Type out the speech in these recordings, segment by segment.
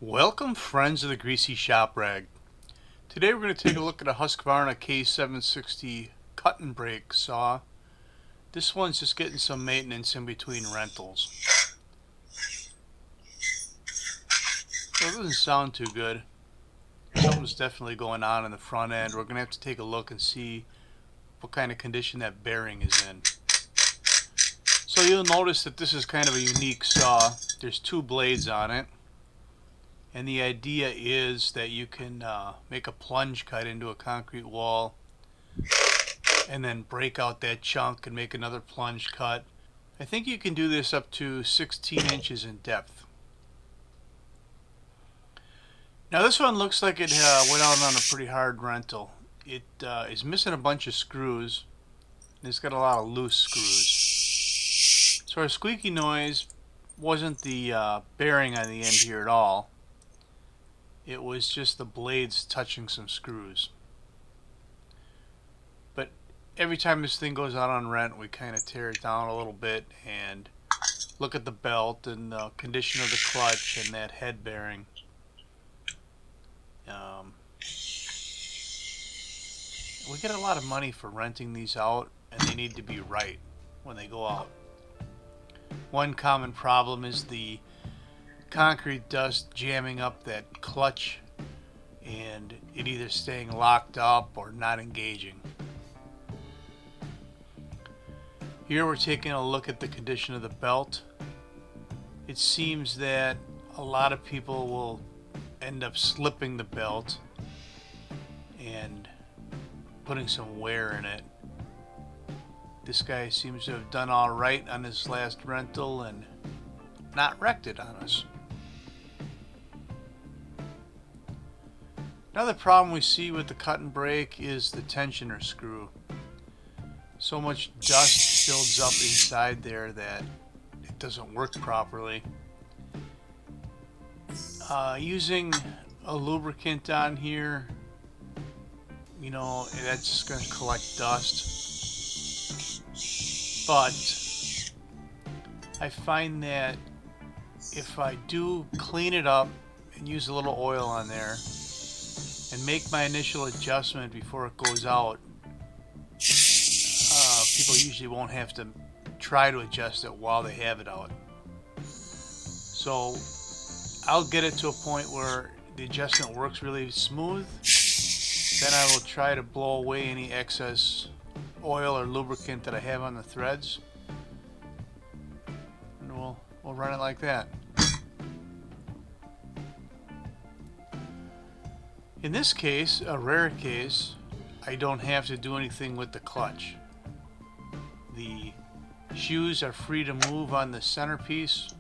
Welcome, friends of the Greasy Shop Rag. Today we're going to take a look at a Husqvarna K760 cut and break saw. This one's just getting some maintenance in between rentals. So it doesn't sound too good. Something's definitely going on in the front end. We're going to have to take a look and see what kind of condition that bearing is in. So you'll notice that this is kind of a unique saw. There's two blades on it. And the idea is that you can make a plunge cut into a concrete wall and then break out that chunk and make another plunge cut. I think you can do this up to 16 inches in depth. Now this one looks like it went out on a pretty hard rental. It is missing a bunch of screws. And it's got a lot of loose screws. So our squeaky noise wasn't the bearing on the end here at all. It was just the blades touching some screws. But every time this thing goes out on rent, we kind of tear it down a little bit and look at the belt and the condition of the clutch and that head bearing. We get a lot of money for renting these out, and they need to be right when they go out. One common problem is the concrete dust jamming up that clutch and it either staying locked up or not engaging. Here we're taking a look at the condition of the belt. It seems that a lot of people will end up slipping the belt and putting some wear in it. This guy seems to have done all right on his last rental and not wrecked it on us. Another problem we see with the cut and break is the tensioner screw. So much dust builds up inside there that it doesn't work properly. Using a lubricant on here, that's just going to collect dust. But I find that if I do clean it up and use a little oil on there and make my initial adjustment before it goes out, people usually won't have to try to adjust it while they have it out. So I'll get it to a point where the adjustment works really smooth. Then I will try to blow away any excess oil or lubricant that I have on the threads, and we'll run it like that. In this case, a rare case, I don't have to do anything with the clutch. The shoes are free to move on the centerpiece,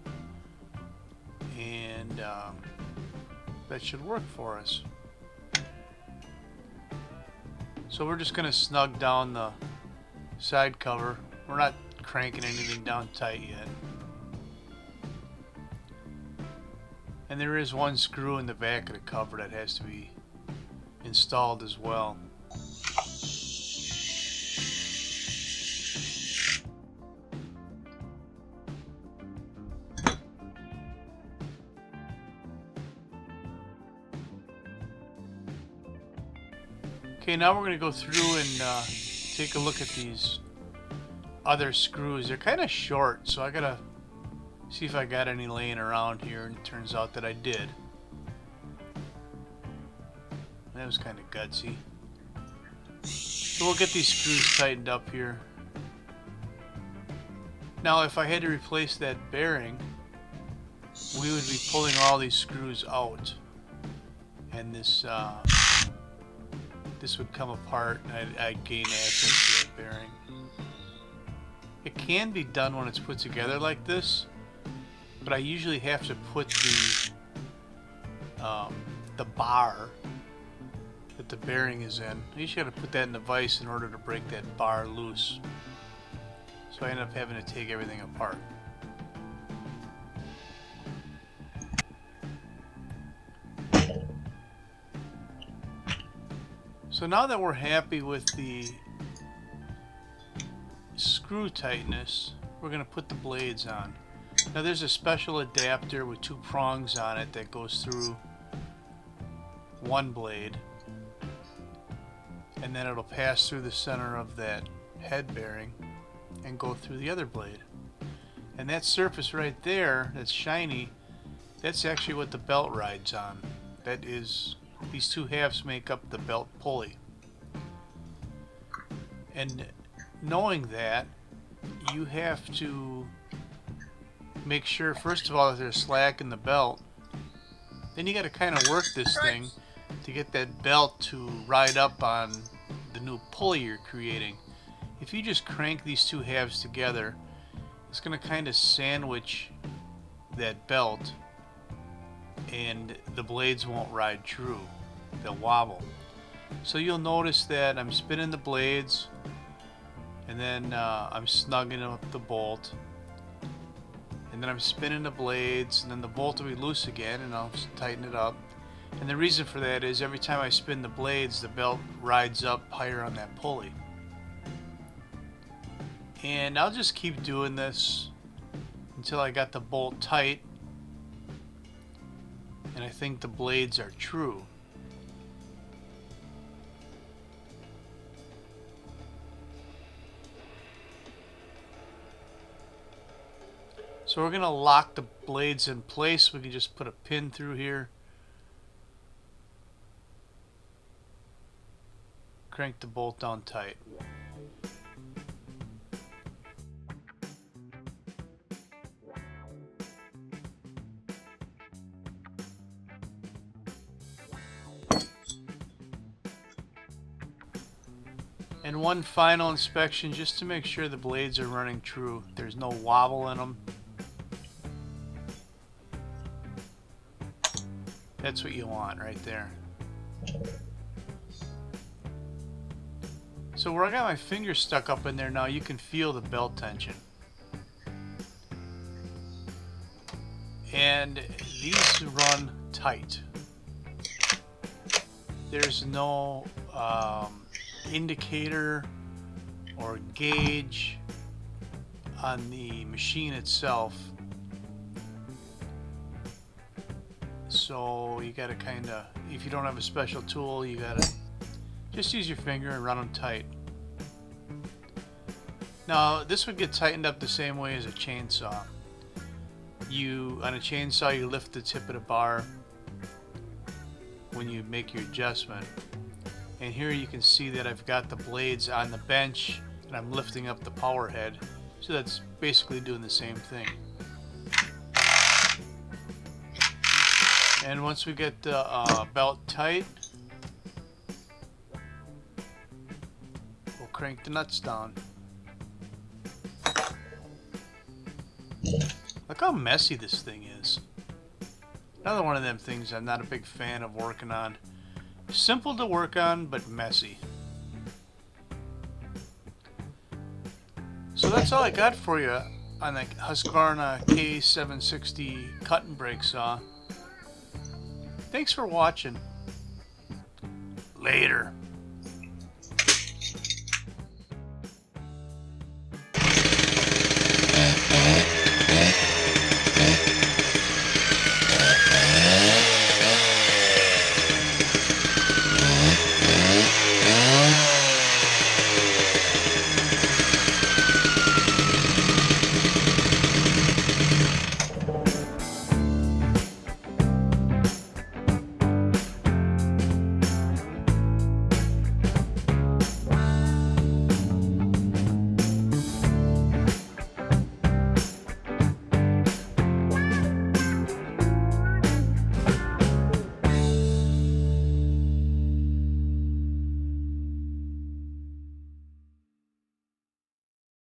and that should work for us. So we're just going to snug down the side cover. We're not cranking anything down tight yet. And there is one screw in the back of the cover that has to be installed as well. Okay, now we're going to go through and take a look at these other screws. They're kind of short, so I got to see if I got any laying around here, and it turns out that I did. That was kind of gutsy. So we'll get these screws tightened up here. Now if I had to replace that bearing, we would be pulling all these screws out, and this would come apart, and I'd gain access to that bearing. It can be done when it's put together like this, but I usually have to put the bar that the bearing is in. I usually got to put that in the vise in order to break that bar loose. So I end up having to take everything apart. So now that we're happy with the screw tightness, we're going to put the blades on. Now there's a special adapter with 2 prongs on it that goes through one blade, and then it'll pass through the center of that head bearing and go through the other blade. And that surface right there that's shiny, that's actually what the belt rides on. That is, these 2 halves make up the belt pulley. And knowing that, you have to make sure, first of all, that there's slack in the belt. Then you got to kind of work this thing to get that belt to ride up on the new pulley you're creating. If you just crank these 2 halves together, it's going to kind of sandwich that belt, and the blades won't ride true. They'll wobble. So you'll notice that I'm spinning the blades, and then I'm snugging up the bolt, and then I'm spinning the blades, and then the bolt will be loose again, and I'll tighten it up. And the reason for that is every time I spin the blades, the belt rides up higher on that pulley. And I'll just keep doing this until I got the bolt tight and I think the blades are true. So we're going to lock the blades in place. We can just put a pin through here. Crank the bolt down tight. And one final inspection just to make sure the blades are running true. There's no wobble in them. That's what you want right there. So where I got my finger stuck up in there now, you can feel the belt tension. And these run tight. There's no indicator or gauge on the machine itself. So you gotta kinda, if you don't have a special tool, you gotta just use your finger and run them tight. Now this would get tightened up the same way as a chainsaw. On a chainsaw, you lift the tip of the bar when you make your adjustment. And here you can see that I've got the blades on the bench and I'm lifting up the power head. So that's basically doing the same thing. And once we get the belt tight, we'll crank the nuts down. Look how messy this thing is. Another one of them things I'm not a big fan of working on. Simple to work on, but messy. So that's all I got for you on the Husqvarna K760 cut and break saw. Thanks for watching. Later.